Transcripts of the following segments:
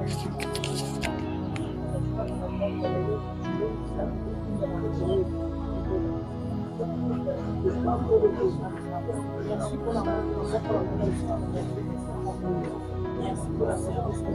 Merci pour la merci pour la service que nous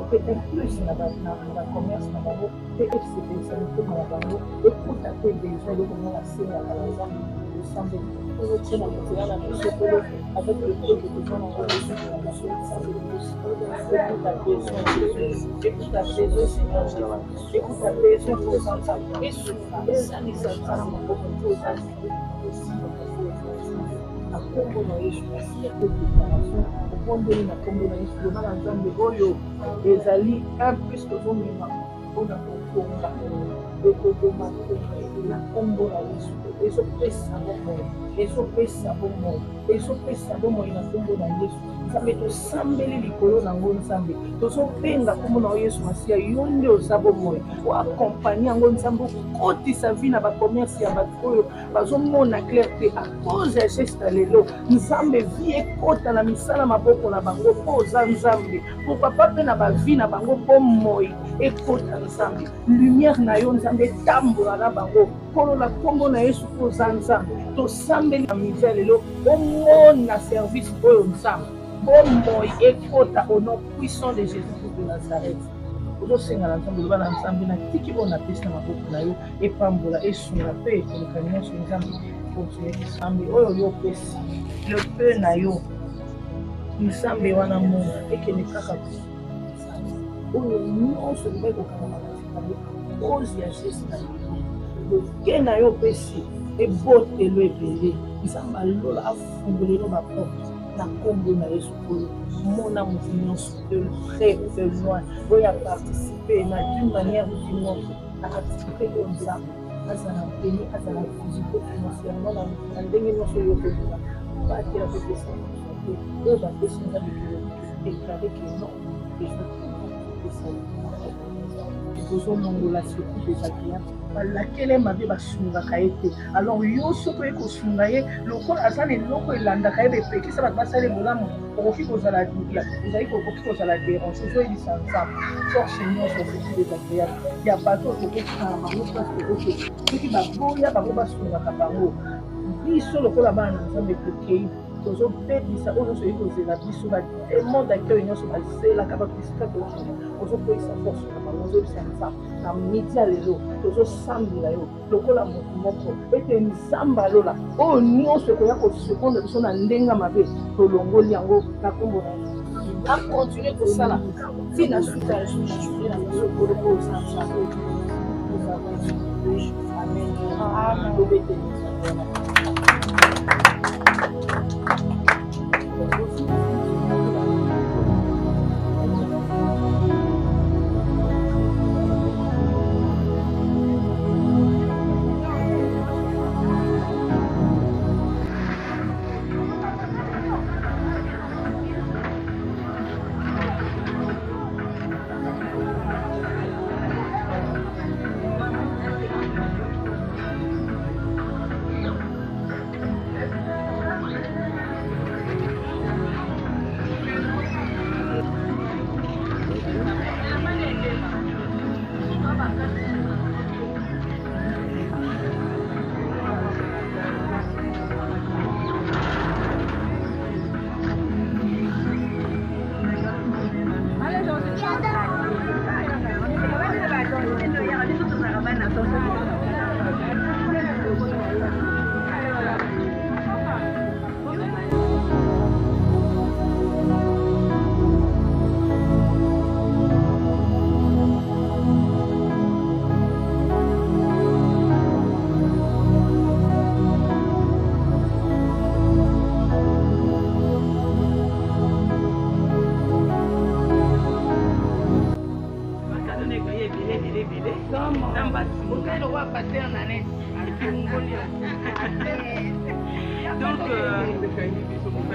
peut-être plus dans le commerce, dans le spécialité, écoute à tes besoins, de comment la scène, par exemple, le sang avec le peu de besoin dans le écoute à besoin, Seigneur, écoute à besoin pour les enfants, et souffre, et ça, les enfants, na kombo na Yesu kasi ya déclaration okondeli na kombo na Yesu loba na Nzambe oyo ezali un plus tozomema mpona kotonga ekoboma na kombo na Yesu ezopesa bomoi ezopesa bomoi na kombo na Yesu Nzambe tosambeli likolo nango Nzambe tozobenga kombo na Yesu Masiya yo nde oza bomoi oakompagne yango Nzambe okotisa vi na bakomersi ya bato oyo bazomona clarté à cause ya geste lelo Nzambe vi ekota na misala maboko na bango mpo oza Nzambe po papa mpe na bavi na bango bomoi ekota Nzambe lumière na yo Nzambe etambola na bango kolola kombo na Yesu mpo oza Nzambe tosambeli na misala lelo omona service oyo Nzambe bomoi ekota au nom puissant de Jésus de Nazareth ozosenga na Nzambe loba na Nzambe na tiki bona pesi na maboko na yo epambola esunga mpe ekoleka nyonso Nzambe continue Nzambe oyo yo pesi le peu na yo Nzambe wana mona ekende kaka oyo nyonso libai kokanga makasi cause ya geste na yo loke na yo pesi ebotelo ebele Nzambe alola afungolelo baporte na kombo na Yesu oyo mona motu nyonso de près ou de loin oyo participer na d'une manière ou d'une autre na activité oyo Nzambe azala béni azala physique financièrement na ndenge nyonso oyo okolinga bakela bapesa oyo bapesi Nzambe déclaré que non tozomongola surtout désagréable balakele mabe basungaka ye te alors yo soki oye kosunga ye lokola aza na eloko elandaka ye bepekisa bato basala ebolamu okoki kozala dérange ozoyebisa Nzambe force nyonso surtout désagréable ya bato okokokana bango place soki baboya bango basungaka bango biso lokola bana na Nzambe tokei tozobebisa oyo nyonso ekozela biso bademon d'accueil nyonso bazelaka bapesika ozokoyisa force na bango ozobisa Nzambe na midi ya lelo tozosambela yo lokola motu moko ete Nzambe alola oyo nyonso ekoya kosekonde biso na ndenge mabe tolongoli yango na kombo na akontinue kosala ntina suka ya journée na biso kolokoza Nzambe amen Donc,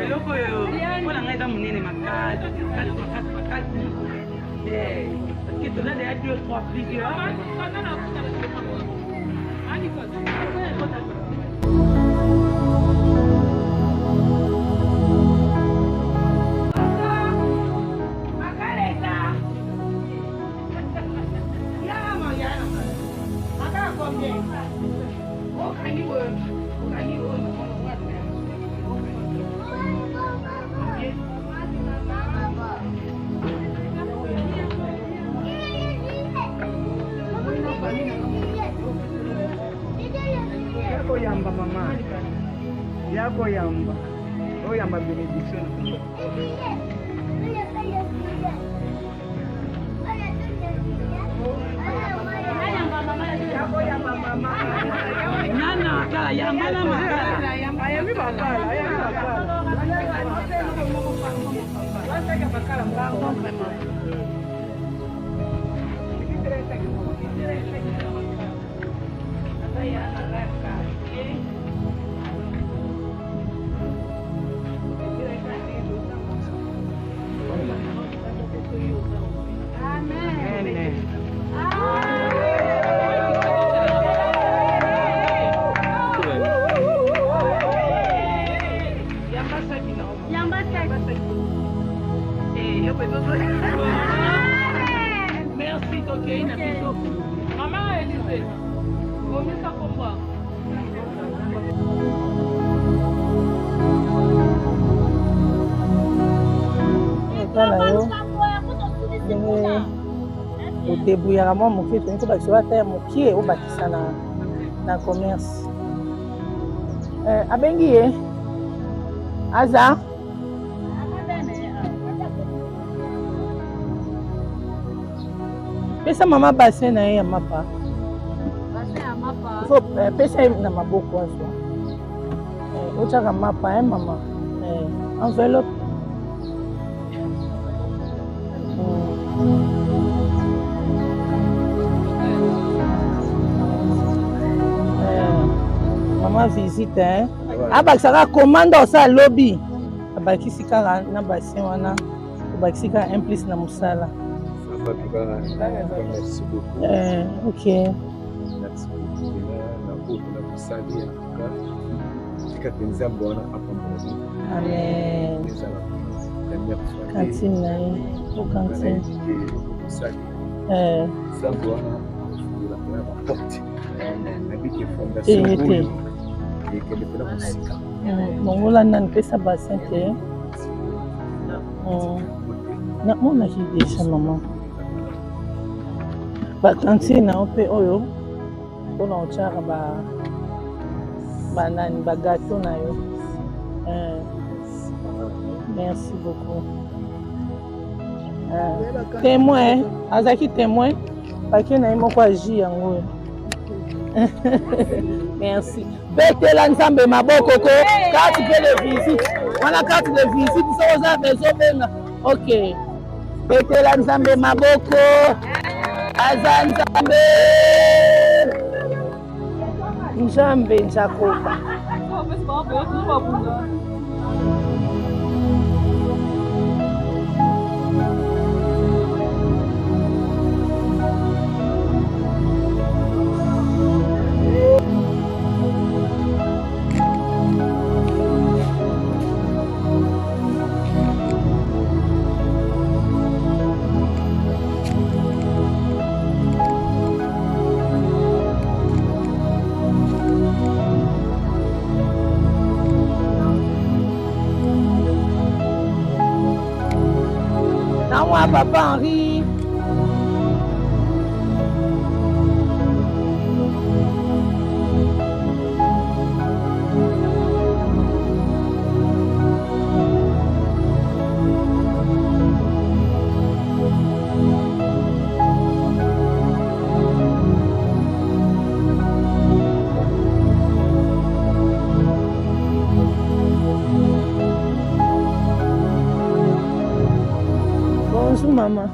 eloko oyo mpona ngai eza monene makasi makasi. Parce que toza déjà 2 3 plusieurs. Yamba mama. Yako yamba. Oh yamba benediction. Nana kala yamba na makala. Ayami bakala, ayami bakala. Merci, ok, maman Élysée, combien ça pour moi? ndenge odebuyaka mwa moke toyini kobakisa oyo ata ya mokie obakisa na commerce. Abengi ye aza pesa mama bassin na ye ya mapa ifo pesa ye na maboko azwa otyaka mapa mama enveloppe mama visite abakisaka commande osala lobi abakisi kaka na bassin wana obakisi kaka implice na mosala. Merci beaucoup. Ok. Merci beaucoup. Amen. Cantine na ye. O cantine. Longola nani pesa bassin te. namonaki deja mama bakantine nao mpe oyo mpona otyaka banani bagato na yo. Merci beaucoup. Témoin azalaki témoin pake na ye moko agi yango oyo. Merci. Betela nzambe maboko ko carte mpe de visite wana carte de visite soko oza bezobenga. Ok. Betela nzambe maboko aza nzambe nzambe nzakoba. Moi, papa Henri. Bonjour maman.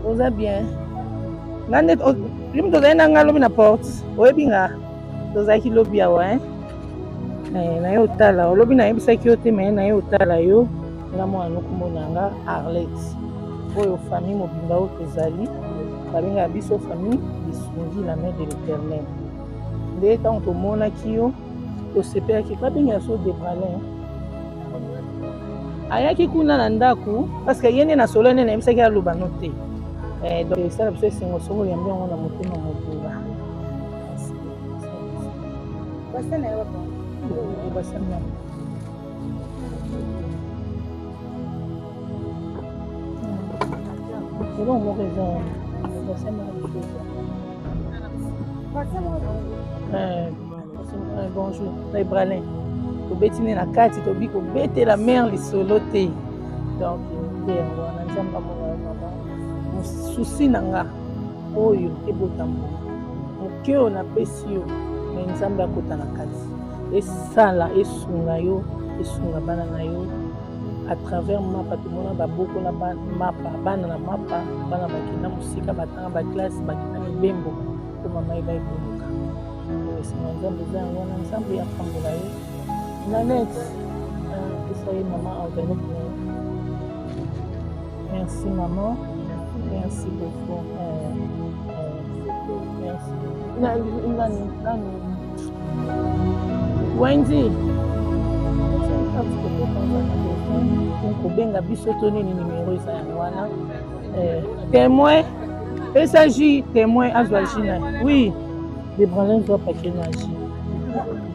Vous allez bien? Nande lim to zaina ngalo na porte. Oyebi nga. To za ki lobby awa hein. na yo otala olobi nayebisaki yo te me na yo otala yo nga mwana okomonanga Arlette oyo famille mobimba oyo tozali babengaka biso famille bisungi la main de l'Éternel nde ntango tomonaki yo tosepelaki babengaka so Debralin ayaki kuna na ndako parce que ye nde na solo nde nayebisaki aloba no te donc esala biso esengo songo yambi yango na motema mobimba c'est bon mon raison bonjour Debralin tobetini na kati tobi kobetela mare lisolo te donc wana nzambe amona mama mosusi na nga oyo ebotambo moke oyo napesi yo me nzambe akota na kati esala esunga yo esunga bana na yo à travers mapa tomona baboko na mapa bana na mapa bana bakina mosika batanga baklasse bakina mibembo po mama eba ekoluka esenga nzambe eza yango wana nzambe yapambola yo Nanette, ça y est, maman, enveloppe. Merci, maman. Merci beaucoup. Merci. Wendy. Benga biso toni ni numéro isa wana. Témoin. Il s'agit témoin Azwalgina. Oui. Debralin doit pas qu'il agit.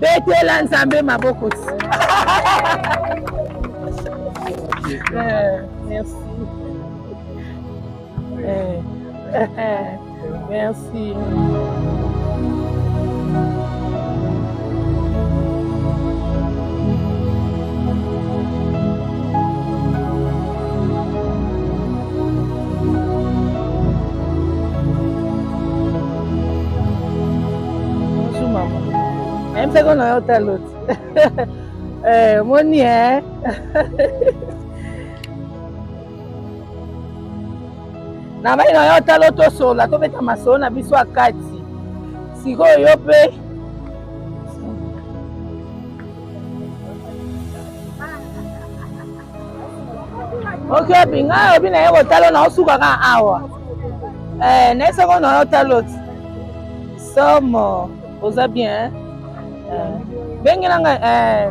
Betela nzambe maboko. Merci. Merci. Bonjour maman. Même si on a un l'autre. Moni, hein? Na mai na yo talo to sola to beta masona biso akati. Siko yo pe. Okay, binga obi na yo talo na osuka ka awa. Nesa ko na yo talo. Somo, oza bien, hein? Bengelanga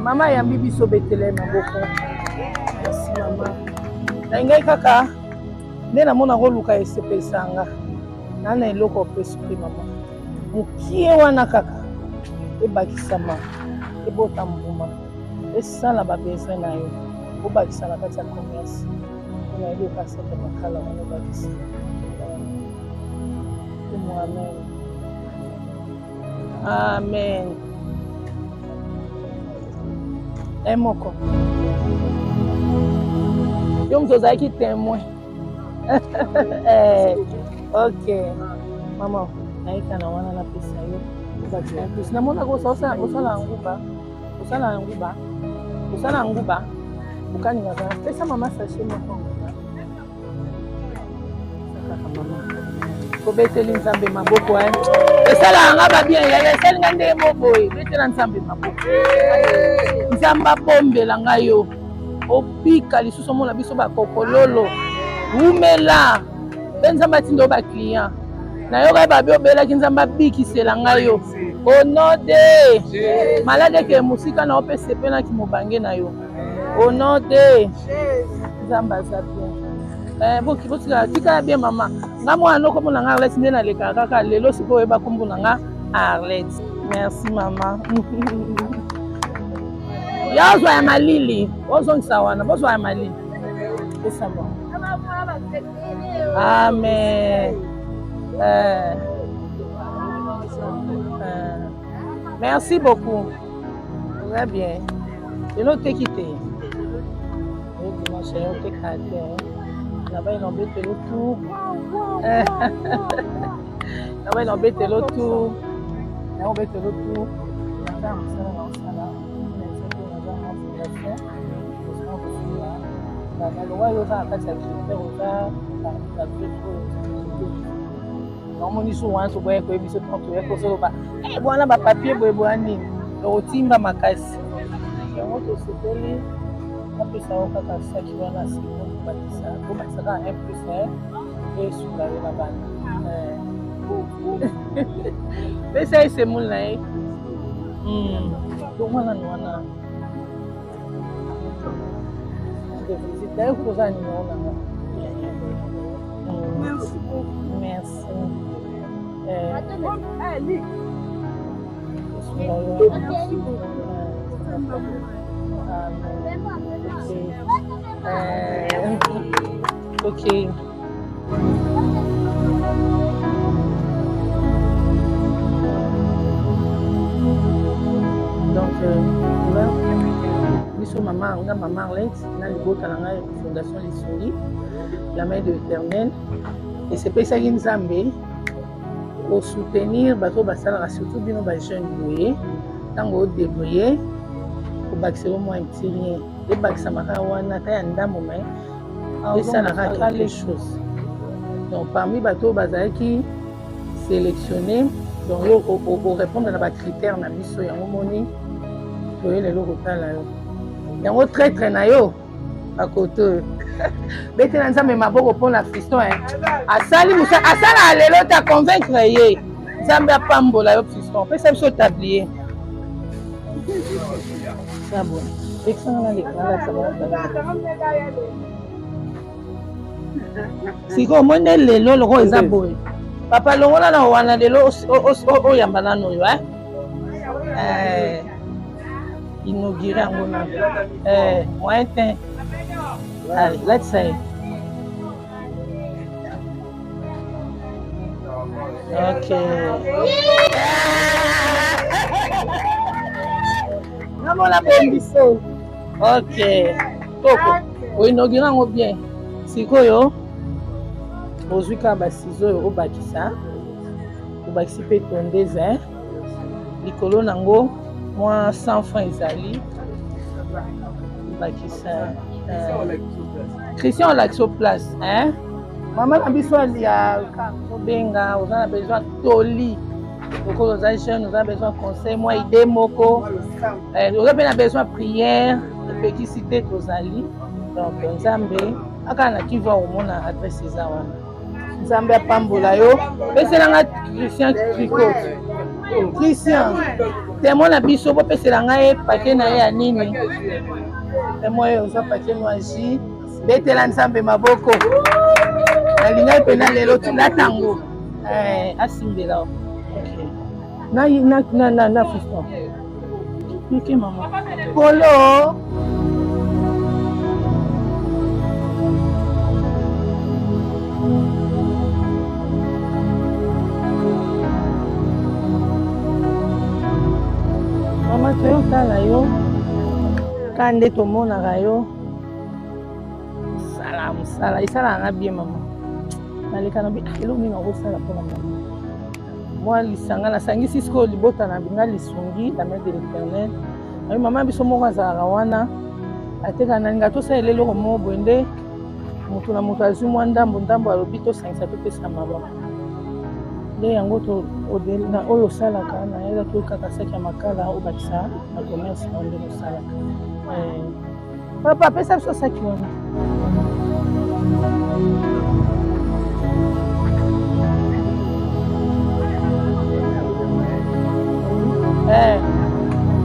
mama ya bibi so betele maboko. Merci mama. Na ngai kaka nde namona koluka esepesanga. Nana eloko pesuki mama. Mukie wana kaka ebakisama. Ebota mbuma. Esala babeza na yo. Obakisa na kati ya commerce. Na yo kasete makala wana bakisa. Amen. Amen. Emoko. Yo mtozaki témoin. Ok. Maman, naika na wana na pesa yo. Ubaki plus. Namona ko osala nguba. Osala nguba. Osala nguba. Bukani ngaza. Pesa mama sachet moko. Saka mama. Ko beteli nzambe maboko hein. Esala ngaba bien ya esala ngande moboy. Betela nzambe maboko. Nzamba bombela ngayo. Opika lisusu mona biso ba kokololo. Umela. Benzamba tindo ba client. Na yo ba biobela kinzamba bikisela ngayo. Au nom de malade ke musika na opese pena ki mobange na yo. Au nom de nzamba zapia. Boki botika tika bien mama. Nga mwana ko mona nga Arlette nde na leka kaka lelo siko eba kombo na nga Arlette. Merci mama. Yazwa ya malili. Ozongisa wana, bozwa ya malili. C'est bon. Amen. Merci beaucoup. Très bien. Je ne t'ai quitté. Je ne t'ai quitté. Là-bas, il embête le tout. Là-bas, il embête le tout. Il embête le tout. Normoni so wan so boye ko ebiso tonto e ko so ba bona ba papier boye boani o timba makasi yango tosepeli apesa yo kaka saki wana siko kobakisaka 1+1 esuka yo na bana pesa esemoli na ye tongwanani wana visite yo koza nimero nanga merci ok. Donc, biso maman, on a maman Arlette, on a le beau talent Fondation Lissoli, la main de l'Éternel, et c'est pour ça qu'il nous a mis pour soutenir bateau basala surtout bino ba jeune boye, tango débrouiller pour baxer au moins un petit rien, et baxer maka wana ta yanda moment, et ça n'a pas quelque chose. Donc parmi bateau basala qui sélectionné, donc pour répondre à la critère na biso yango moni, toye le logo tala yo. Yango traître na yo à côté bete na nzambe maboko pour la fiston asali musa asala lelo ta convaincre ye nzambe apambola yo fiston pesa biso tablier ça bon exanga le kala ça va siko monde lelo loko eza boy papa longola na wana lelo o yamba nano yo inauguré en Gona. Moyen temps. Allez, let's say. Ok. Comment la bonne biso? Ok. Toko. O inauguré en bien. Siko yo. Ozwi ka ba ciseaux yo obakisa. Obakisi pe tondeuse hein. Likolo nango moi 100 francs ezali bakisa Christian Laxo place hein maman na biso ya benga on a besoin toli beaucoup de jeunes on a besoin conseil moi idée moko on a besoin prière et petit cité tozali donc nzambe akana ki va omona adresse za wana nzambe apambola yo peselanga Christian Tricot Christian témoin na biso po pesela ngai paquet na ye ya nini témoin oza paquet noisi betela nzambe maboko nalingai pena lelo tindatango asimbela na fiston ok mama polo mama toyotala yo kande tomonaka yo sala mosala esalaka bien mama naleka na bi elo nini akosala mpona mama mwa lisanga nasangisi sikoyo libota na binga lisungi la main de l'Éternel ayi mama biso moko azalaka wana ateka nalinga tosala eleloko moko boye nde motu na moto azwi mwa ndambo alobi tosangisa pe pesa mama nde yango na oyo osalaka nayela toyokaka saki ya makala obakisa na commerce na ndenge osalaka papa apesa biso saki wana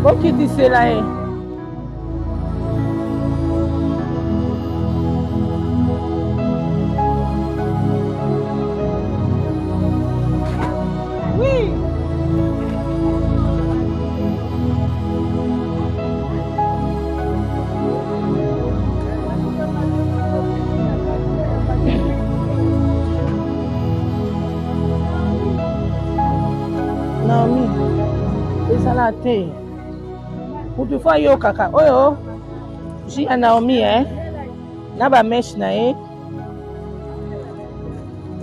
okitisela ye Naomi ezala te mutu fo ayokaka oyo ji ya Naomi na bameshe na ye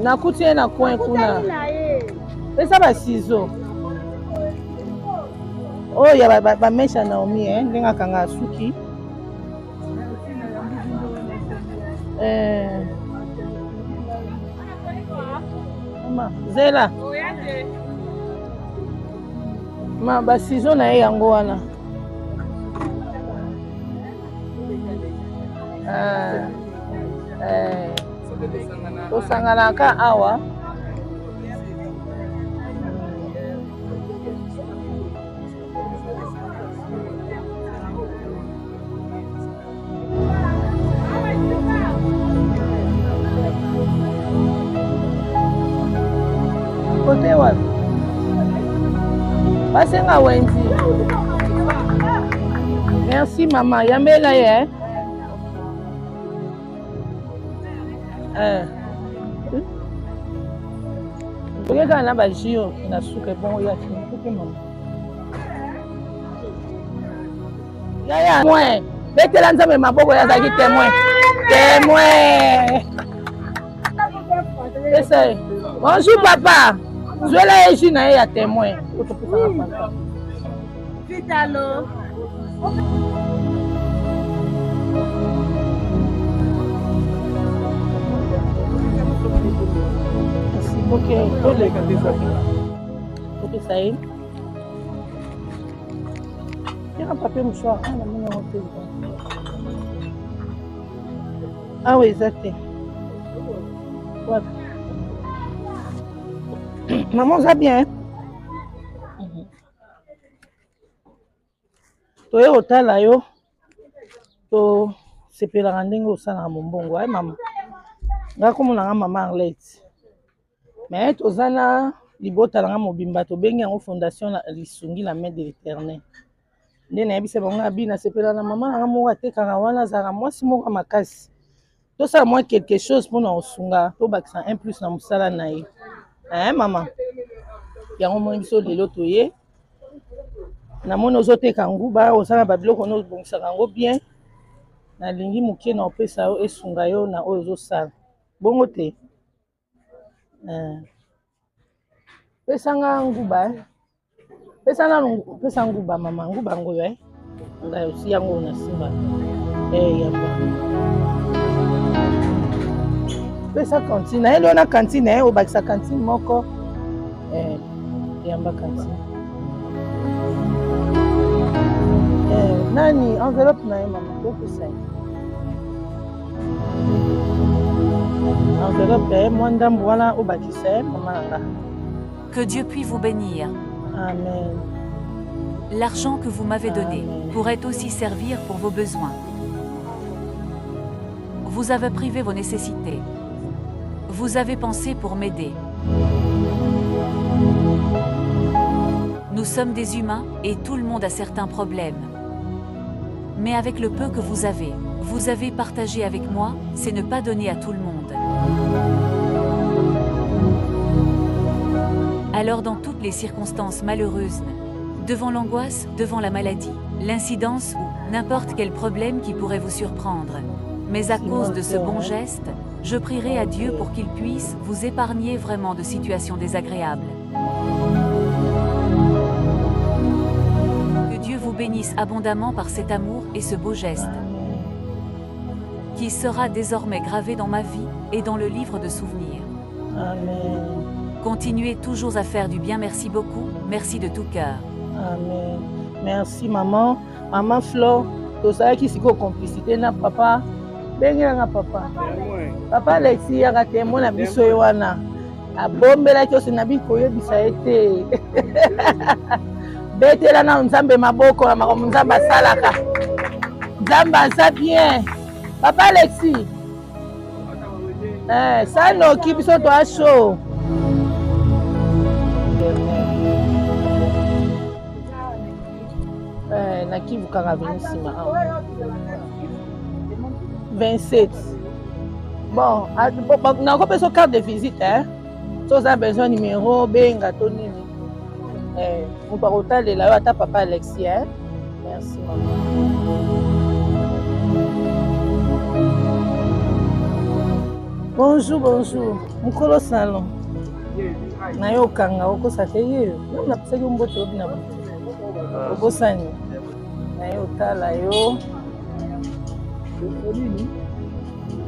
nakuti ye na coin kuna pesa basizo oyo ya bameshe ya Naomi ndenge akanga suki mama zela ma basizo na ye yango wana tosanganaka awa. Kote wapi? Basenga wenzi. Merci maman. Yambela ye. Toyeka na ba jio na suka bon ya chini. Kote maman. Ya moi. Betela nzambe maboko ya zaki témoin. Témoin. Essaye. Bonjour papa. Je l'ai dit na ya témoin. Vite allô. Ok, ok, ça y est. Il y a un papier mouchoir. Ah oui, exact. Maman, ça bien. Tu es au tala yo. Tu c'est pour la randing au sein de mon bon. Ouais, maman. Là, comme on a maman Arlette. Mais tu as na libota la mobimba to bengi en fondation la lisungi la main de l'Éternel. Ndé na yebisa bango abina sepela na maman na mo atekaka wana zara mwasi moko makasi. To ça moi quelque chose pour na osunga to bakisa 1 plus na musala na ye. Maman. Yango mo biso lelo toye. Na mono ozoteka nguba osala ba biloko no bongisa kango bien. Na lingi mukie na opesa yo esunga yo na oyo ozosala. Bongo te. Pesanga nguba. Pesa nguba mama, nguba ngoyo Nga aussi yango na simba. Yamba. Pesa cantine, elo na cantine o bakisa cantine moko. Yamba cantine. Nani enveloppe na mama, ko sai. Enveloppe mwanda mbwana o bakisa mama nga. Que Dieu puisse vous bénir. Amen. L'argent que vous m'avez donné pourrait aussi servir pour vos besoins. Vous avez privé vos nécessités. Vous avez pensé pour m'aider. Nous sommes des humains et tout le monde a certains problèmes. Mais avec le peu que vous avez partagé avec moi, c'est ne pas donner à tout le monde. Alors dans toutes les circonstances malheureuses, devant l'angoisse, devant la maladie, l'incidence ou n'importe quel problème qui pourrait vous surprendre, mais à cause de ce bon geste, je prierai à Dieu pour qu'il puisse vous épargner vraiment de situations désagréables. Que Dieu vous bénisse abondamment par cet amour et ce beau geste, qui sera désormais gravé dans ma vie et dans le livre de souvenirs. Amen. Continuez toujours à faire du bien, merci beaucoup, merci de tout cœur. Amen. Merci maman. Maman Flo, tout ça qui est complicité na papa. Benga papa. Papa Alexis a raté mon abisso wana. A bombela ki osina biko yebisa ete. Betela na nzambe maboko na makomo nzamba salaka. Nzamba sa bien. Papa Alexis. Ça no ki biso to a show. Na Kivu Karavinisima 27. Bon, on a besoin de carte de visite, hein. Si vous avez besoin de numéro, benga toni. On va retourner là, à papa Alexis, hein. Merci maman. Bonjour, bonjour. Mukolo salon. Na yo kanga oko sateye. Na pseki mboto na Obosani. Na yo tala yo.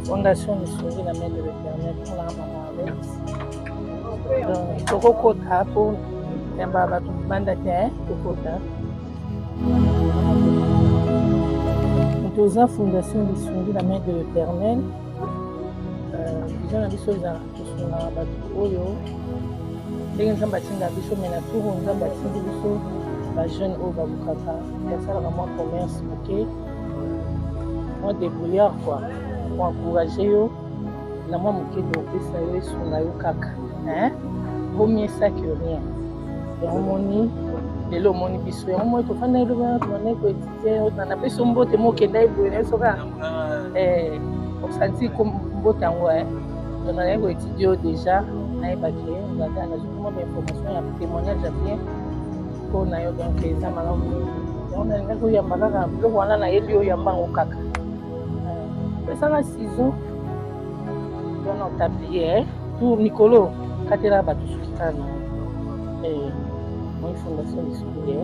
Fondation Missionnaire la main de l'Éternel pour la maman Alex. Donc, toko kota pour yamba batu banda te toko kota. Toza Fondation Lisungi la main de l'Éternel. Vision na biso za kusuna batu oyo. Ndenge nzamba tinda biso mena turu nzamba tinda biso ba jeune oyo babukaka. Basala ba moi commerce ok. Moi débrouillard quoi. Pour encourager yo na moi moke de opesa yo esuna yo kaka. Hein? Vaut mieux ça que rien. Et on moni lelo moni biso yango moi tofanda elo ba tona ko étudier na peso mbote mo kenda iboye soka osanti ko mbote yango on a ko étudier déjà na ebaki on a dans une information ya témoignage bien ko na yo donc ça malamu on a ngako yamba kaka biloko wana na yeli yo yamba ngo kaka pesa na saison on a tablier tout Nicolo katela batu sukana une fondation Lisungi,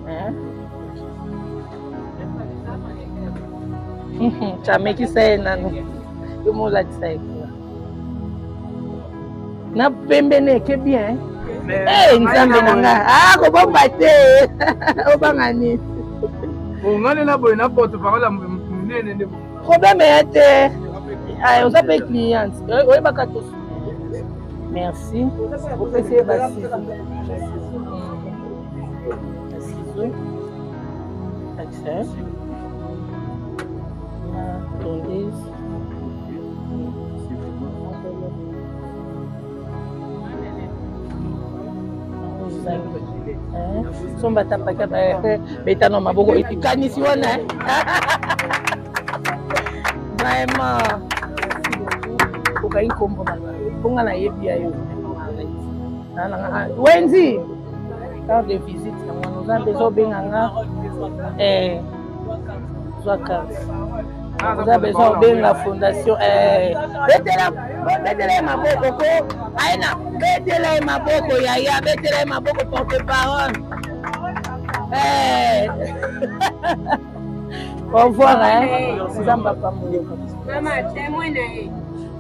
hein? Jamais qui sait nano. Yo mo la tsa ikula. Na pembene ke bien. Nzambe nanga. Ko bomba te. Obangani. Ngale na boy na porte parole munene ndebo. Problème était on s'appelle client. Oui ba katos. Merci. Vous pouvez passer. Accès. Tondeuse. Somba tapaka beta no maboko ikanisi wana. Vraiment. Ukai kombo bonga na yebi ayo. Wenzi. Carte de visite nous avons besoin benganga soit carte. Nous avons besoin de la fondation betela maboko ko aina betela maboko yaya betela maboko porte-parole au revoir Zamba pamuleko mama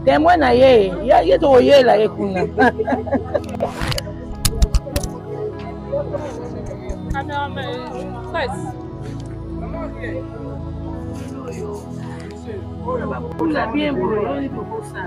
témoin na ye ya to yela ekuna Pula bien bro, pour ça.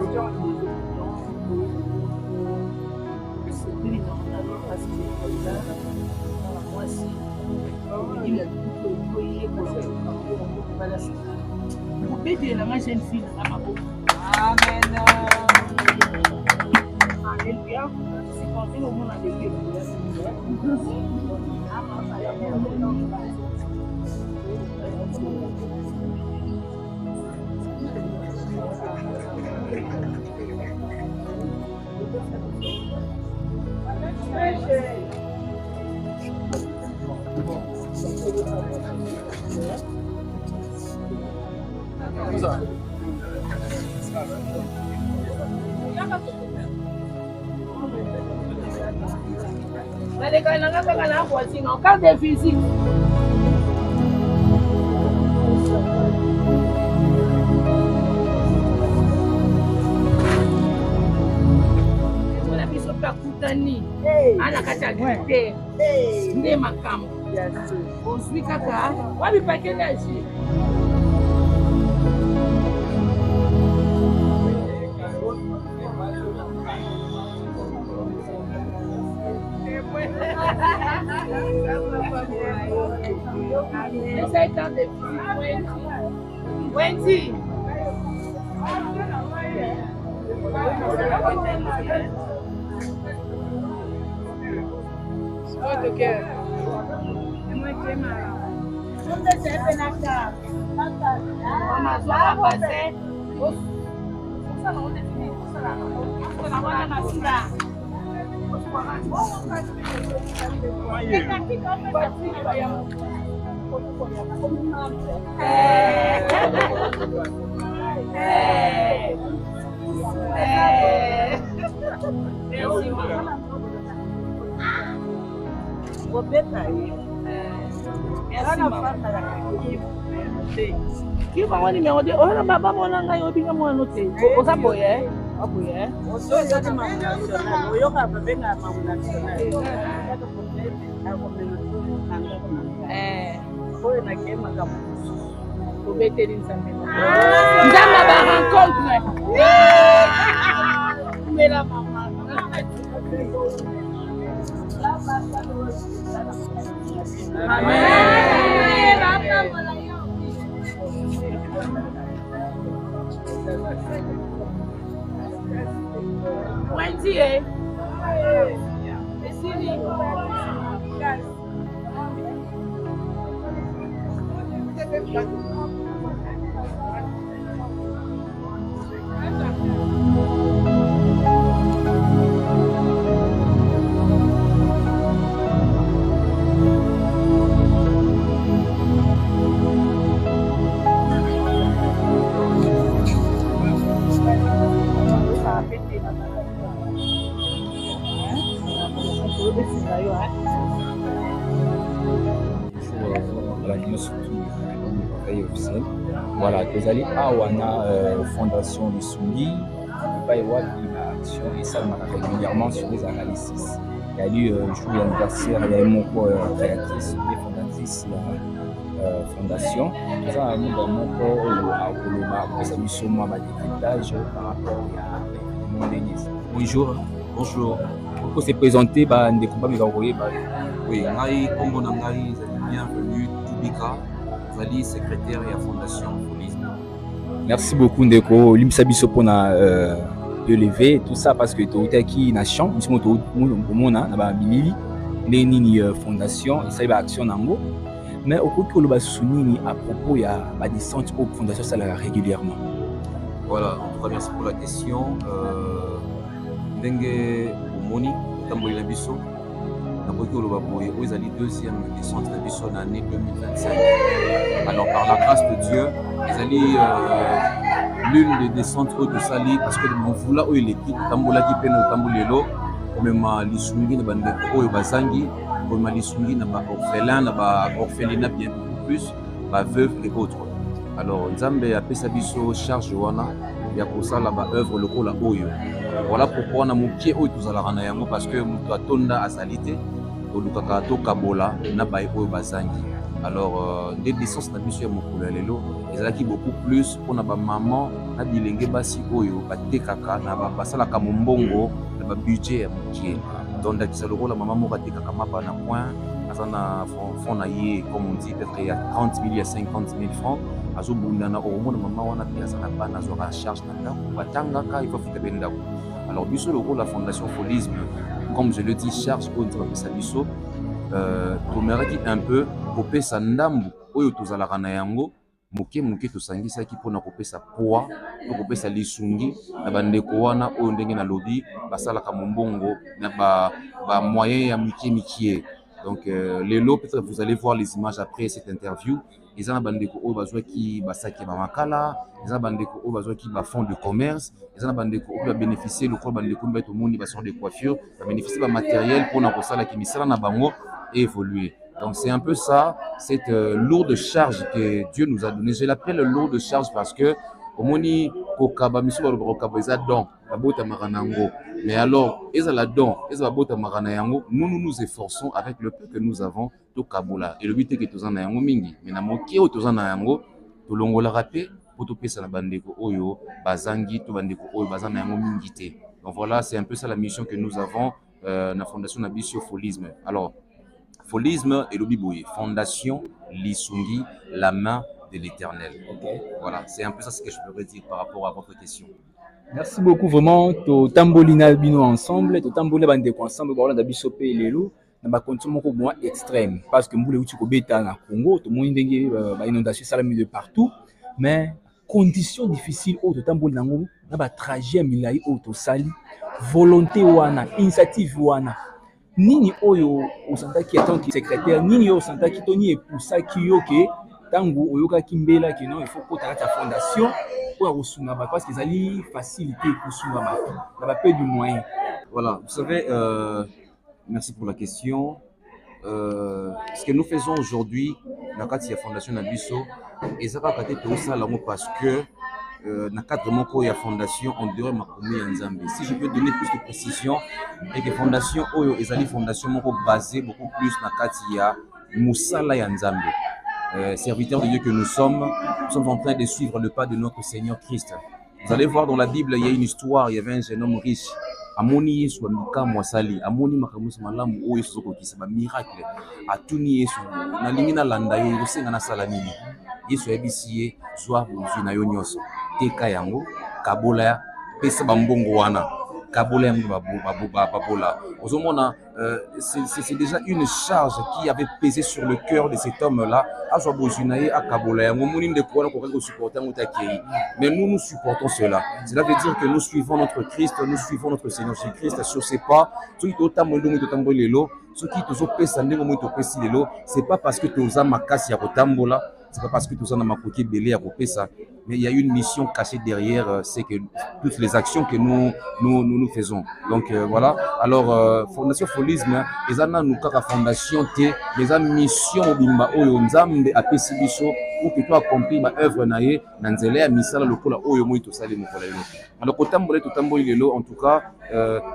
Carte de visite. Kuna biso pakutani. Ana kata gite. Nde makamu. Ozwi kaka. Wabi pakenda ji. Essa é a de Wendy. Muito que é muito queimado. Não desce na casa. Vamos lá fazer. Você não define, você não vai na cidade. Que bom ni meu Deus, ora baba mona ngai obinga mwana te. Oza boye, aboye. Ozo za ni mamnational, oyoka babenga mamnational. Oyo na kema kamusu. obeteli nzambe nzambe barencontre mela mama Voilà, tozali awa na fondation Lisungi epai wapi baaction esalemaka régulièrement sur les analyses. Yali jour d'anniversaire yali moko créatrice et fondatrice ya fondation toza na muda moko oyo akoloba kopesa biso mwa badécryptage par rapport ya ndenge. Bonjour. Pour se présenter bandeko babeka koyeba. Oui, ngai kombo na ngai ezali bienvenue Tubika ezali secrétaire ya fondation Folisme. Merci beaucoup ndeko limbisa biso mpona de lever tout ça parce que toutaki na champ biso moto komona na babilili ndenge nini fondation esali baaction nango mais okoki koloba susu nini à propos ya badescente oyo fondation esalaka régulièrement. Voilà, en tout cas merci pour la question. Ndenge omoni tamboli na biso nakoki koloba boye oyo ezali deuxième descente na biso na année 2025. Alors par la grâce de Dieu ezali l'une des descentes oyo tosali parce que mvula oyo eleki totambolaki mpe na otambo lelo komema lisungi na bandeko oyo bazangi komema lisungi na baorphelin na baorphelinat bien beaucoup plus baveuve et autres. Alors nzambe apesa biso charge wana ya kosala baœuvre lokola oyo. Voilà pourquoi na mokie oyo tozalaka na yango parce que moto atonda azali te tolukaka tokabola na baye oyo bazangi. Alors nde descente na biso ya mokolo ya lelo ezalaki beaucoup plus mpona bamama na bilenge basi oyo batekaka na basalaka mombongo na babudget ya mokie. tondakisa lokola mama moko atekaka mapa na point aza na fond na ye comme on dit peut-être ya 30 000 ya 50 000 francs azobunda na omona mama wana pe aza na bana azwaka charge na ndako batangaka il faut futa be ndako. Alors biso lokola fondation Folisme comme je le dis charge oyo tobapesa biso tomeraki un peu kopesa ndambu oyo tozalaka na yango moke tosangisaki mpona kopesa poids to kopesa lisungi na bandeko wana oyo ndenge na lobi basalaka mombongo na ba moyen ya mikie. Donc lelo peut-être vous allez voir les images après cette interview. Ils ont bandeko oyo bazwaki basaki ba makala, ils ont bandeko oyo bazwaki ba fonds de commerce, ils ont bandeko oyo ba bénéficier le corps bandeko mbeto moni ba salon de coiffure, ba bénéficier ba matériel pour na kosala ki misala na bango et évoluer. Donc c'est un peu ça, cette lourde charge que Dieu nous a donnée. Je l'appelle lourde charge parce que au moni kokaba miso ba kokaba eza don ba bota maranango. Mais alors ezala don, ezala bota marana yango, nous nous efforçons avec le peu que nous avons to kabola. Et le but est que tozana yango mingi. Mais na moki o tozana yango to longola rapé pour to pesa na bandeko oyo bazangi to bandeko oyo bazana yango mingi te. Donc voilà, c'est un peu ça la mission que nous avons na fondation na biso Folisme. Alors Folisme et Lobiboye, Fondation Lisungi, la main de l'Éternel. Okay. Voilà, c'est un peu ça ce que je peux dire par rapport à votre question. Merci beaucoup vraiment. To tambolina bino ensemble, to tambolina bandeko ensemble, voilà da biso pe lelo na ba condition moko bon extrême parce que mbule uti ko beta na Congo, to moni ndenge ba inondation salami de partout, mais conditions difficiles au to tambolina ngo na ba trajet milai au to sali, volonté wana, initiative wana. Nini oyo osantaki en tant que secrétaire, nini oyo osantaki toni epusaki yo ke tango oyoka kimbela ke non il faut ko ta fondation pour resunga ba parce que ezali facilité pour sunga ba na ba peu du moyen. Voilà, vous savez merci pour la question. Ce que nous faisons aujourd'hui na kati ya fondation na biso ezaka kate to sala mo parce que na cadre moko ya fondation on devrait makomi ya Nzambe. Si je peux donner plus de précision et que fondation oyo ezali fondation moko basée beaucoup plus na kati ya musala ya Nzambe. serviteurs de Dieu que nous sommes en train de suivre le pas de notre Seigneur Christ. Vous allez voir dans la Bible, il y a une histoire, il y avait un jeune homme riche. Amoni Yesu amika mwasali, amoni makamusi malamu o Yesu zokokisa ba miracle. Atuni Yesu na lingina landa ye kosenga na sala nini. Yesu yebisi ye zwa bozwi na yo nyonso. Teka yango kabola pesa bambongo wana. Kabola yango babola. Ozomona c'est déjà une charge qui avait pesé sur le cœur de cet homme-là. Azwa bozwi na ye akabola yango moni ndeko na ko supporter ngotakei. Mais nous supportons cela. Cela veut dire que nous suivons notre Christ, nous suivons notre Seigneur Jésus-Christ sur ses pas. Ceux qui c'est pas parce que tu as makasi ya kotambola, c'est pas parce que tu as makoki belé ya kopesa, mais il y a une mission cachée derrière, c'est que toutes les actions que nous faisons. Donc voilà. Alors Fondation Folisme, les ana nous kaka fondation té, les a mission bimba oyo nzambe apesi biso pour que tu accomplis ma œuvre naé nanzele ya misala lokola oyo moi to sali mokola yo. Alors kotambola lelo, en tout cas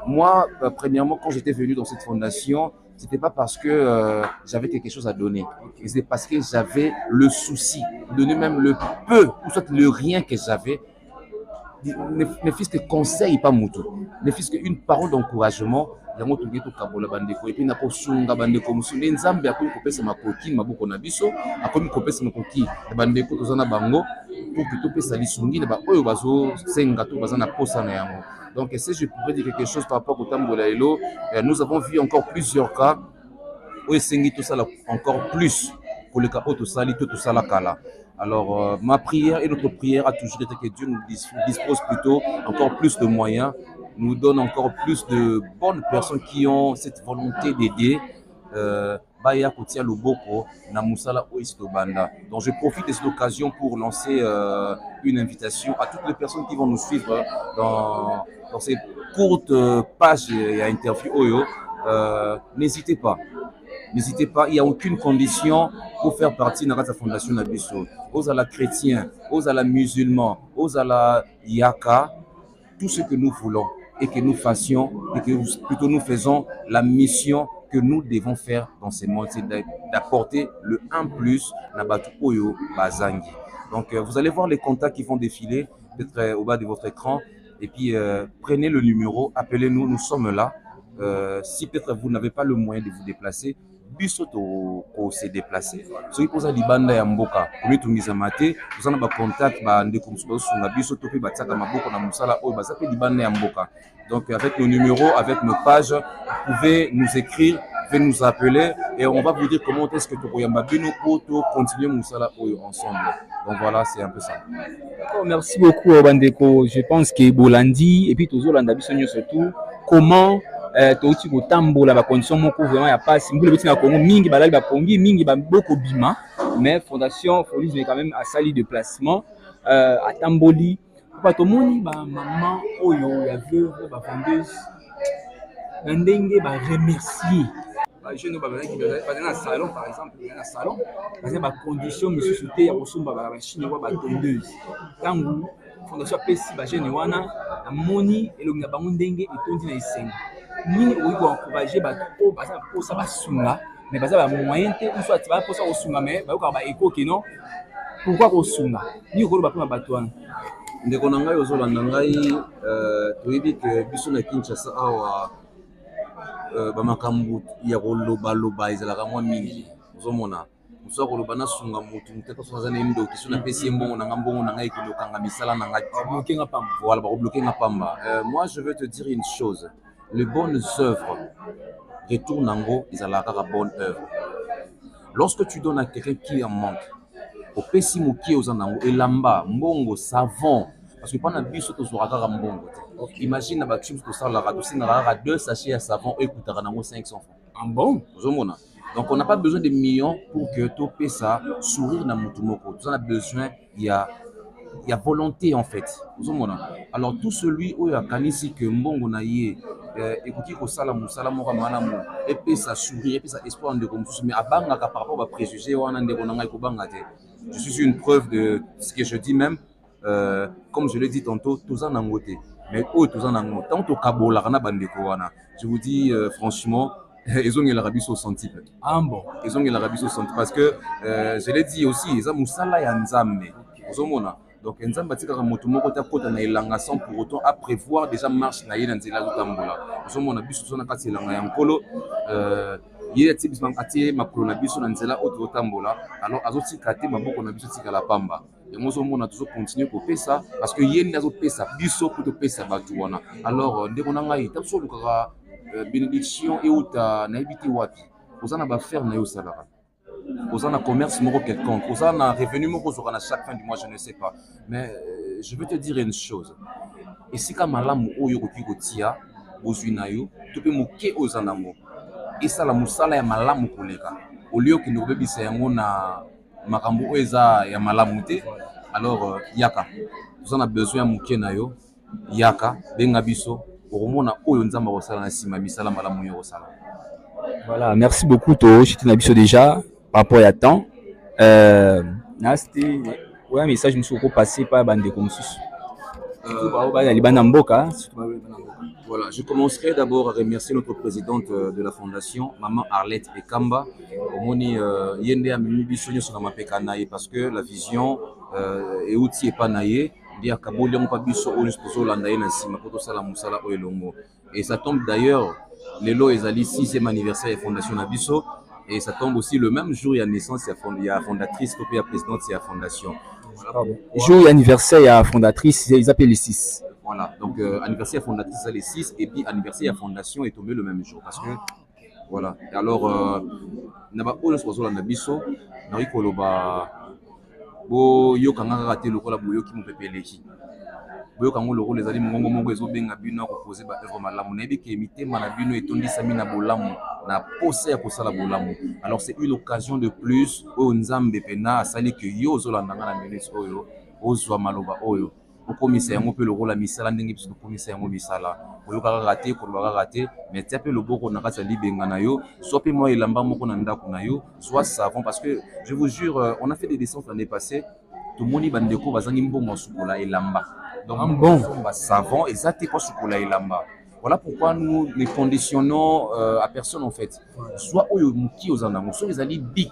moi premièrement quand j'étais venu dans cette fondation, c'était pas parce que j'avais quelque chose à donner, c'est parce que j'avais le souci de donner même le peu ou soit le rien que j'avais, ne fût-ce que conseil pas mutu, ne fût-ce qu'une parole d'encouragement. Yango tungeto kabola bandeko et puis na kosunga bandeko musule nzambe akomi kopesa makoki maboko na biso akomi kopesa makoki bandeko tozana bango pour que to pesa lisungi ba oyo bazo senga to bazana posa na yango. Donc si je pourrais dire quelque chose par rapport au tambola elo, nous avons vu encore plusieurs cas où sengi tout ça encore plus pour le cas tout ça tout ça la kala. Alors ma prière et notre prière a toujours été que Dieu nous dispose plutôt encore plus de moyens, nous donne encore plus de bonnes personnes qui ont cette volonté d'aider. Baya Kotia Loboko, Namusala Oistobanda. Donc je profite de cette occasion pour lancer une invitation à toutes les personnes qui vont nous suivre dans ces courtes pages et interviews Oyo. N'hésitez pas. N'hésitez pas, il n'y a aucune condition pour faire partie de la fondation Nabiso. Aux à la chrétien, aux à la musulman, aux à la yaka, tout ce que nous voulons et que nous fassions, et que plutôt nous faisons la mission que nous devons faire dans ces mondes, c'est d'apporter le 1+ Nabatu Oyo Bazangi. Donc vous allez voir les contacts qui vont défiler, peut-être au bas de votre écran, et puis prenez le numéro, appelez-nous, nous sommes là. Si peut-être vous n'avez pas le moyen de vous déplacer, bisoto ko se déplacer. Ceux qui posent libanda ya mboka, pour mitungiza mate, vous en avez contact ba ndeko musuba sunga bisoto pe bataka maboko na musala oyo basape libanda ya mboka. Donc avec nos numéros, avec nos pages, vous pouvez nous écrire, vous pouvez nous appeler et on va vous dire comment est-ce que tu koyamba bino pour continuer musala oyo ensemble. Donc voilà, c'est un peu ça. D'accord, merci beaucoup bandeko. Je pense que Bolandi et puis toujours landa biso surtout comment toti kotambola ba condition moko vraiment ya passe mbule beti na Congo mingi balali ba pongi mingi ba boko bima, mais Fondation Folisme quand même a sali de placement à tamboli pa to moni ba maman oyo ya veuve ba vendeuse ndenge ba remercier ba jeune ba bana qui ba na salon par exemple, na salon ba condition monsieur te ya kosomba ba machine ba tondeuse tangu Fondation pesi ba jeune wana na moni elongi na bango ndenge etondi na isenga nini oiko encourager ba to baza posa basunga mais baza ba moyen te ou soit ba posa osunga mais ba yoka ba eko ke non pourquoi kosunga ni ko ba pema batwana ndeko na ngai ozolanda ngai toyebi ke biso na Kinshasa awa ba makambu ya koloba ezalaka mwa mingi ozomona muso koloba na sunga mutu muteka soza na ndo kiso na pesi mbongo na ngambongo na ngai kolokanga misala na ngai bloquer nga pamba voilà ba bloquer nga pamba. Moi je veux te dire une chose, les bonnes œuvres retournent en gros, ils ont la bonne œuvre. Lorsque tu donnes à quelqu'un qui en manque, au pessimu qui aux anango et lamba, mbongo, savon, parce que pendant biso to zora mbongo. Imagine ba tube to ça la radio sinara 2 sachets à savon et coûtera nango 500 francs. En bon, ozomona. Donc on n'a pas besoin de millions pour que to pesa sourire na mutu moko. Tu en as besoin, il y a volonté en fait. Alors tout celui où il y a kanisi que mbongo na ye écoutez ko sala musala mo kamana mo et puis ça sourire et puis ça espoir de comme mais abanga par rapport à préjugés wana ndeko na ngai ko banga te. Je suis une preuve de ce que je dis même comme je l'ai dit tantôt tous en ngote mais eux tous en ngote tant to kabola kana bandeko wana. Je vous dis franchement Ils ont l'Arabie au centime. Ah bon. Ils ont l'Arabie au centime parce que je l'ai dit aussi, ils ont Moussala et Nzambe. Donc Nzambe tika moto moko ta kota na elanga sans pour autant à prévoir déjà marche na yena nzela zo tambola. Ils ont biso so na kati elanga ya nkolo yé ti bisman ati makolo na biso na nzela auto tambola. Alors azoti kate maboko na biso tika la pamba. Et moi on a toujours continué pour faire ça parce que yé nazo pesa biso pour te pesa batu wana. Alors ndeko na ngai ta so lukaka bénédiction et outa na habité wapi. Ozana ba faire na yo salara. Ozana commerce moko quelconque. Ozana revenu moko zo na chaque fin du mois, je ne sais pas. Mais je veux te dire une chose. Et si ka malamu oyo koki kotia bozwi na yo, to pe moke ozana mo. Et ça la musala ya malamu koleka. Au lieu que nous bebisa yango na makambo eza ya malamu te. Alors yaka. Ozana besoin moke na yo. Yaka benga biso. Voilà, merci beaucoup to j'étais na biso déjà par rapport à temps c'était ouais message me suis passé par bande comme ça voilà, je commencerai d'abord à remercier notre présidente de la fondation, Maman Arlette Ekamba. Omoni yende amemi biso nyoso na mapeka naye parce que la vision et outil est pas naye. Et ça tombe d'ailleurs, Lelo Ezali 6e anniversaire de la Fondation Nabiso. Et ça tombe aussi le même jour, il y a naissance, il y a fondatrice, il y a présidente, il y a fondation. Jour anniversaire, il y a fondatrice, ils appellent les 6. Voilà, donc anniversaire fondatrice, c'est les 6. Et puis anniversaire, il y a fondation est tombé le même jour. Parce que, voilà. Et alors, Naba Olos Nabiso, Narikoloba. Bo yo kanga raté le rôle boyo ki mo pepeleki boyo kango le rôle ezali mongongo moko ezobenga bino ko poser ba œuvre malamu na ebiki imité mana bino etondisa mina bolamu na poser ko sala bolamu. Alors c'est une occasion de plus o nzambe pena asali que yo zolanda na minute oyo ozwa maloba oyo okomisa yango pe le rôle misala ndenge biso komisa yango misala boyo kanga raté ko ba raté mais tiape le boko na kati libenga na yo soit pe moi elamba moko na ndako na yo soit savon parce que je vous jure on a fait des descentes l'année passée tout le monde bandeko bazangi mbongo sukola elamba donc bon savon exacté pas sukola elamba. Voilà pourquoi nous les conditionnons à personne en fait soit oyo muki ozana so les ali big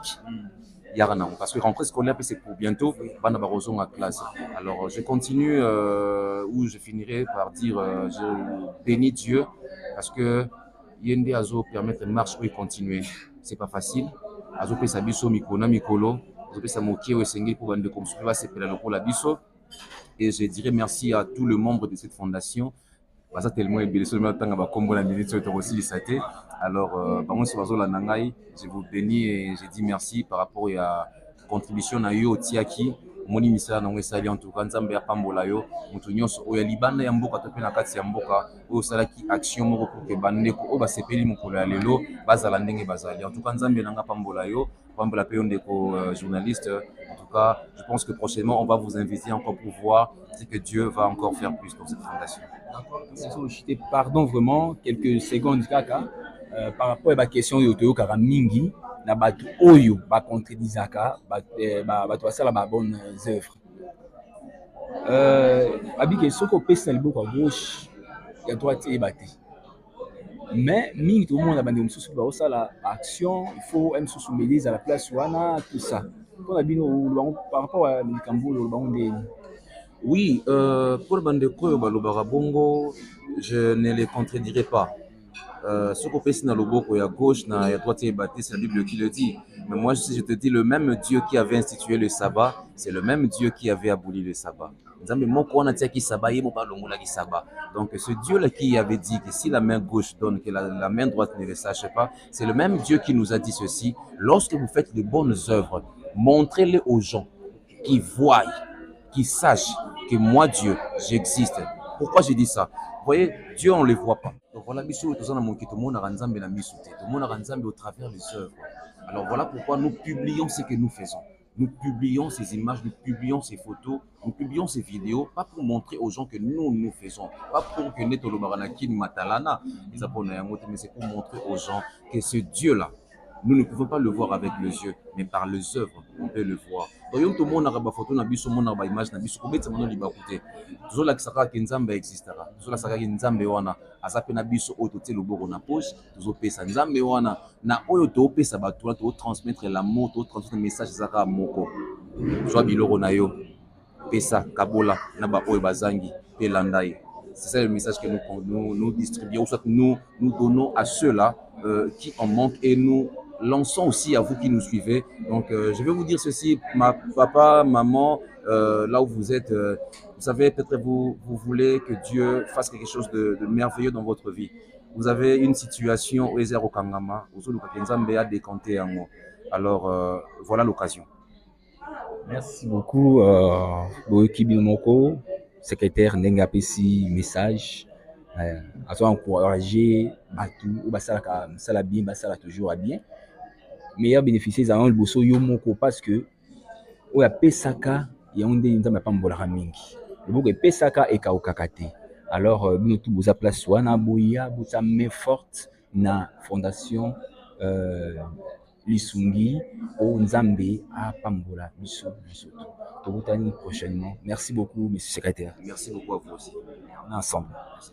parce que rentrée scolaire c'est pour bientôt bana barozon à classe. Alors je continue où je finirai par dire je bénis Dieu parce que yende azo permettre marche et continuer. C'est pas facile. Azo pesa biso mikona mikolo, azo pesa moki o sengi pour bande comme ça c'est pour la biso. Et je dirais merci à tous les membres de cette fondation. Parce que tellement est seulement tant ba kombo la minute sur aussi les saté. Alors par contre sur la nangai, je vous bénis et je dis merci par rapport à la contribution na yo tiaki moni misala na ngesali en tout cas nzambe ya pambola yo mutu nyonso oya libanda ya mboka to pe na kati ya mboka o sala ki action moko pour que bandeko o ba sepeli mokolo ya lelo bazala ndenge bazali. En tout cas nzambe nanga pambola yo pambola pe ndeko journaliste. En tout cas je pense que prochainement on va vous inviter encore pour voir ce que Dieu va encore faire plus dans cette fondation. Pardon vraiment quelques secondes kaka par rapport à la question de Toyo Karamingi na batu oyo ba contredisaka ba sala ba bonnes œuvres abike soko pesa liboko à gauche ya droite et bâti mais mingi tout le monde a bandé mususu ba sala action il faut même sous mêler à la place wana tout ça pour bino par rapport à Mikambo le bango. Oui, pour bandeko balobara bongo je ne les contredirai pas. Ce qu'on fait dans le boko à gauche, à droite et bâti, c'est la Bible qui le dit. Mais moi, je te dis, le même Dieu qui avait institué le sabbat, c'est le même Dieu qui avait aboli le sabbat. Donc, ce Dieu-là qui avait dit que si la main gauche donne, que la main droite ne le sache pas, c'est le même Dieu qui nous a dit ceci. Lorsque vous faites de bonnes œuvres, montrez-les aux gens qui voient, qui sachent que moi, Dieu, j'existe. Pourquoi je dis ça? Vous voyez, Dieu, on ne le voit pas. Donc voilà, tout le monde a Ranzambe la misouté, tout le monde a Ranzambe au travers des œuvres. Alors voilà pourquoi nous publions ce que nous faisons. Nous publions ces images, nous publions ces photos, nous publions ces vidéos, pas pour montrer aux gens que nous faisons, pas pour que Netolo Baranaki Matalana, mais c'est pour montrer aux gens que ce Dieu-là, nous ne pouvons pas le voir avec les yeux, mais par les œuvres, on peut le voir. Donc, tout le monde a une photo, une image, une image, toujours la kisaka ki nzambe existera toujours la saka ki nzambe wana azape na biso oyo totie loboko na poche tozopesa nzambe wana na oyo toopesa bato wana transmettre l'amour transmettre message ezaka moko zwa biloko na yo pesa kabola na ba oyo bazangi pe landai. C'est ça le message que nous distribuons, ou soit nous donnons à ceux-là qui en manquent et nous lançons aussi à vous qui nous suivez. Donc, je vais vous dire ceci, papa, maman, là où vous êtes, vous savez, peut-être vous voulez que Dieu fasse quelque chose de merveilleux dans votre vie. Vous avez une situation où au Kangama, où a décanté en moi. Alors, voilà l'occasion. Merci beaucoup, Boeki Bilmoko, secrétaire Nenga Pessi, message. À toi encourager, Batou, Basala, Basala bien, Basala toujours à bien. Meilleur bénéficiaire, c'est un bosso Yomoko parce que, il y a Pesaka, il y a un des gens qui ont pas mingi. Le Pesaka et Kaokakate. Alors, nous tous vous place soit na boya, vous main forte na fondation Lisungi au Nzambe à Pambola Biso Biso. Tobutani prochainement. Merci beaucoup, monsieur le secrétaire. Merci beaucoup à vous aussi. On est ensemble. Merci.